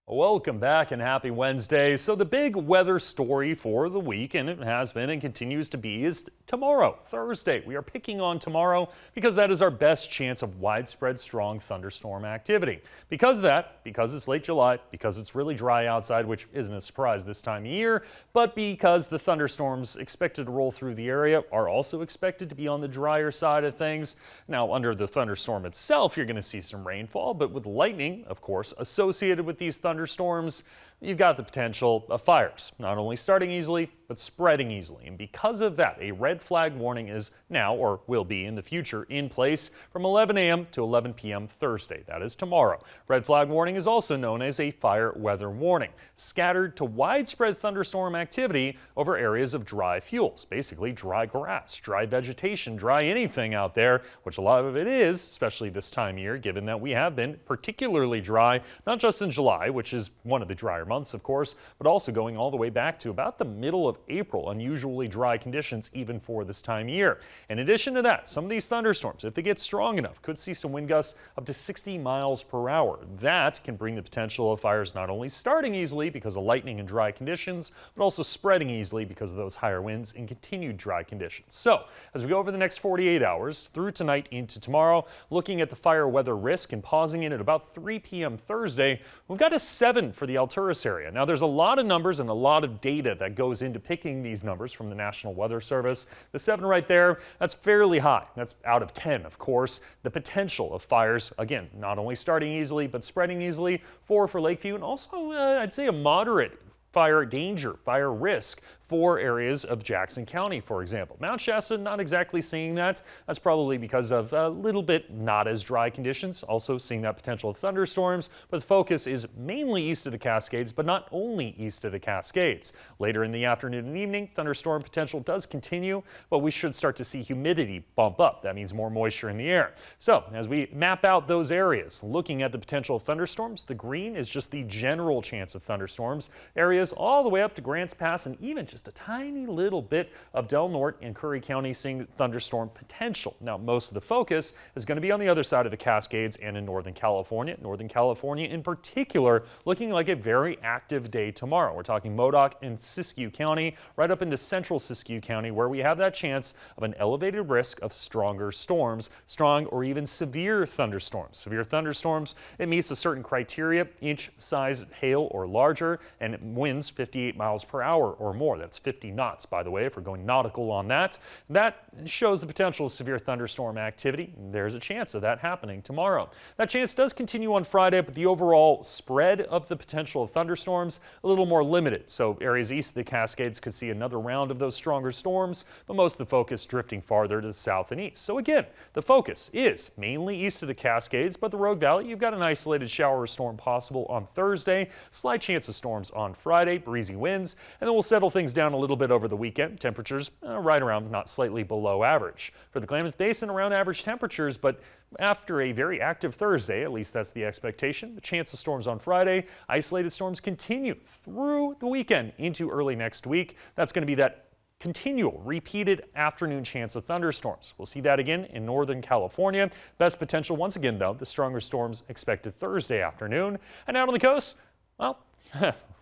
Welcome back and happy Wednesday. So the big weather story for the week, and it has been and continues to be, is tomorrow, Thursday. We are picking on tomorrow because that is our best chance of widespread strong thunderstorm activity. Because it's late July, because it's really dry outside, which isn't a surprise this time of year, but because the thunderstorms expected to roll through the area are also expected to be on the drier side of things. Now, under the thunderstorm itself, you're going to see some rainfall, but with lightning, of course, associated with these thunderstorms, you've got the potential of fires, not only starting easily, but spreading easily. And because of that, a red flag warning is now, or will be in the future, in place from 11 a.m. to 11 p.m. Thursday. That is tomorrow. Red flag warning is also known as a fire weather warning. Scattered to widespread thunderstorm activity over areas of dry fuels, basically dry grass, dry vegetation, dry anything out there, which a lot of it is, especially this time of year, given that we have been particularly dry, not just in July, which is one of the drier months, of course, but also going all the way back to about the middle of April, unusually dry conditions even for this time of year. In addition to that, some of these thunderstorms, if they get strong enough, could see some wind gusts up to 60 miles per hour. That can bring the potential of fires not only starting easily because of lightning and dry conditions, but also spreading easily because of those higher winds and continued dry conditions. So, as we go over the next 48 hours through tonight into tomorrow, looking at the fire weather risk and pausing in at about 3 p.m. Thursday, we've got a 7 for the Alturas area. Now, there's a lot of numbers and a lot of data that goes into picking these numbers from the National Weather Service. The 7 right there, that's fairly high. That's out of 10, of course. The potential of fires, again, not only starting easily, but spreading easily. 4 for Lakeview, and also, I'd say a moderate fire danger, fire risk for areas of Jackson County, for example. Mount Shasta, not exactly seeing that. That's probably because of a little bit not as dry conditions, also seeing that potential of thunderstorms, but the focus is mainly east of the Cascades, but not only east of the Cascades. Later in the afternoon and evening, thunderstorm potential does continue, but we should start to see humidity bump up. That means more moisture in the air. So as we map out those areas, looking at the potential of thunderstorms, the green is just the general chance of thunderstorms. Areas all the way up to Grants Pass and even just a tiny little bit of Del Norte and Curry County seeing thunderstorm potential. Now, most of the focus is going to be on the other side of the Cascades and in Northern California. Northern California in particular looking like a very active day tomorrow. We're talking Modoc and Siskiyou County, right up into central Siskiyou County, where we have that chance of an elevated risk of stronger storms, strong or even severe thunderstorms. Severe thunderstorms, it meets a certain criteria, inch size hail or larger, and winds 58 miles per hour or more. That's 50 knots, by the way, if we're going nautical on that. That shows the potential of severe thunderstorm activity. There's a chance of that happening tomorrow. That chance does continue on Friday, but the overall spread of the potential of thunderstorms a little more limited. So areas east of the Cascades could see another round of those stronger storms, but most of the focus drifting farther to the south and east. So again, the focus is mainly east of the Cascades, but the Rogue Valley, you've got an isolated shower or storm possible on Thursday, slight chance of storms on Friday, breezy winds, and then we'll settle things down a little bit over the weekend. Temperatures right around, not slightly below average. For the Klamath Basin, around average temperatures, but after a very active Thursday, at least that's the expectation, the chance of storms on Friday, isolated storms continue through the weekend into early next week. That's going to be that continual, repeated afternoon chance of thunderstorms. We'll see that again in Northern California. Best potential, once again, though, the stronger storms expected Thursday afternoon. And out on the coast, well,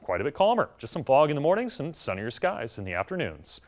quite a bit calmer. Just some fog in the mornings and sunnier skies in the afternoons.